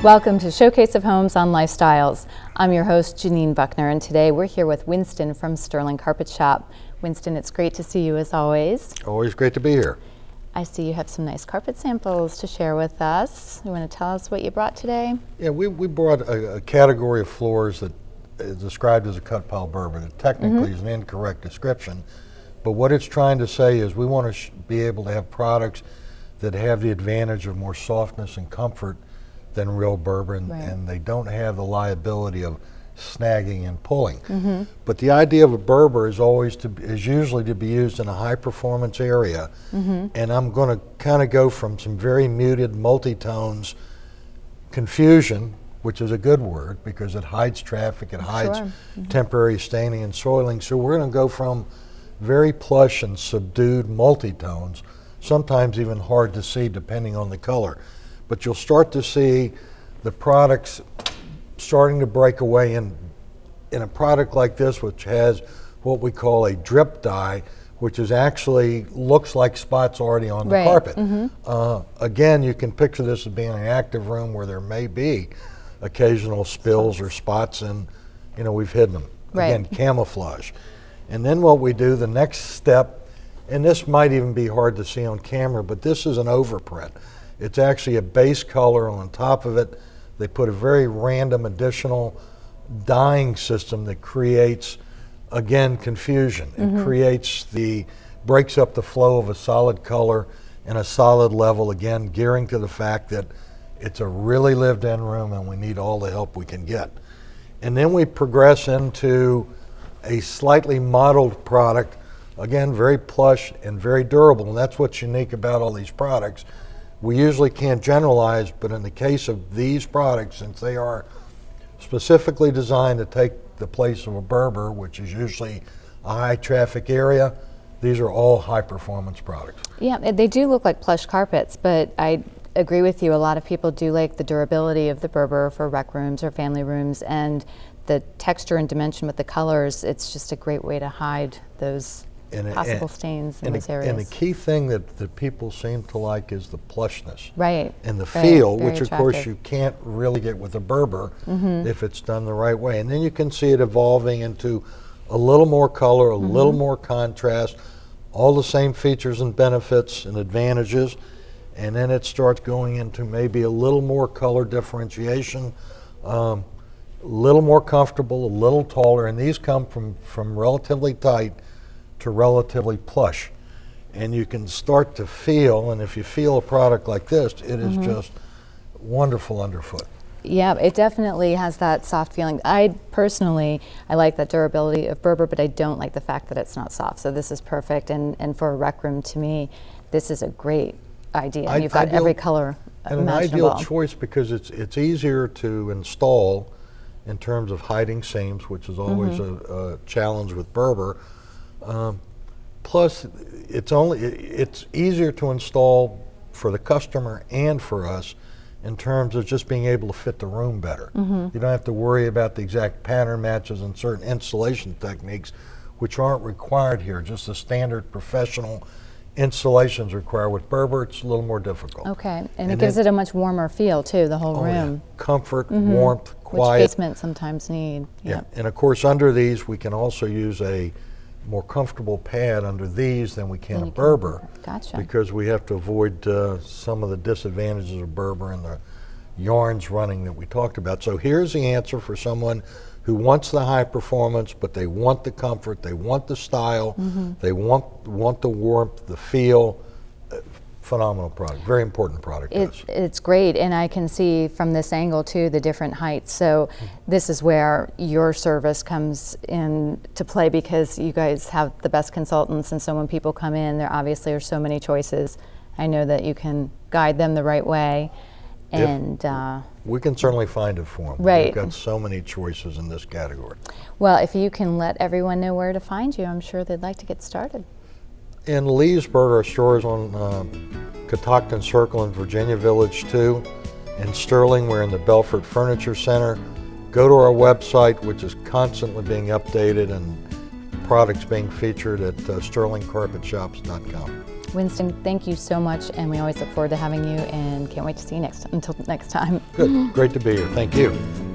Welcome to Showcase of Homes on Lifestyles. I'm your host, Janine Buckner, and today we're here with Winston from Sterling Carpet Shop. Winston, it's great to see you as always. Always great to be here. I see you have some nice carpet samples to share with us. You want to tell us what you brought today? Yeah, we brought a category of floors that is described as a cut pile Berber. That technically is an incorrect description, but what it's trying to say is we want to be able to have products that have the advantage of more softness and comfort than real Berber, and they don't have the liability of snagging and pulling. But the idea of a Berber is usually to be used in a high performance area, and I'm going to kind of go from some very muted multi-tones, confusion, which is a good word because it hides traffic, it hides temporary staining and soiling. So we're going to go from very plush and subdued multi-tones, sometimes even hard to see depending on the color. But you'll start to see the products starting to break away in a product like this, which has what we call a drip dye, which is actually looks like spots already on the carpet. Again, you can picture this as being an active room where there may be occasional spills or spots, and we've hidden them. Again, camouflage. And then what we do, the next step, and this might even be hard to see on camera, but this is an overprint. It's actually a base color on top of it. They put a very random additional dyeing system that creates, again, confusion. It breaks up the flow of a solid color and a solid level, again, gearing to the fact that it's a really lived-in room and we need all the help we can get. And then we progress into a slightly modeled product, again, very plush and very durable, and that's what's unique about all these products. We usually can't generalize, but in the case of these products, since they are specifically designed to take the place of a Berber, which is usually a high traffic area, these are all high performance products. Yeah, they do look like plush carpets, but I agree with you. A lot of people do like the durability of the Berber for rec rooms or family rooms, and the texture and dimension with the colors, it's just a great way to hide those possible stains in those areas. And the key thing that people seem to like is the plushness. And the feel, which of attractive. course you can't really get with a Berber if it's done the right way. And then you can see it evolving into a little more color, a little more contrast, all the same features and benefits and advantages. And then it starts going into maybe a little more color differentiation, a little more comfortable, a little taller. And these come from relatively tight to relatively plush, and you can start to feel, and if you feel a product like this, it is just wonderful underfoot. Yeah, it definitely has that soft feeling. I like that durability of Berber, but I don't like the fact that it's not soft. So this is perfect, and for a rec room, to me, this is a great idea. And you've got every color and imaginable. An ideal choice because it's easier to install in terms of hiding seams, which is always a challenge with Berber. Plus, it's easier to install for the customer and for us in terms of just being able to fit the room better. You don't have to worry about the exact pattern matches and certain installation techniques, which aren't required here. Just the standard professional installations required. With Berber, it's a little more difficult. And it gives it a much warmer feel too, the whole room. Comfort, warmth, quiet. Which basements sometimes need. And of course under these we can also use a more comfortable pad under these than we can a Berber. Because we have to avoid some of the disadvantages of Berber and the yarns running that we talked about. So here's the answer for someone who wants the high performance, but they want the comfort, they want the style, they want the warmth, the feel. Phenomenal product, very important product. It's great, and I can see from this angle too the different heights. So this is where your service comes in to play, because you guys have the best consultants, and so when people come in, there obviously are so many choices. I know that you can guide them the right way, and we can certainly find it for them. We've got so many choices in this category. Well, if you can let everyone know where to find you, I'm sure they'd like to get started. In Leesburg, our stores on Catoctin Circle in Virginia Village 2. In Sterling, we're in the Belfort Furniture Center. Go to our website, which is constantly being updated, and products being featured at sterlingcarpetshops.com. Winston, thank you so much, and we always look forward to having you, and can't wait to see you until next time. Good. Great to be here. Thank you.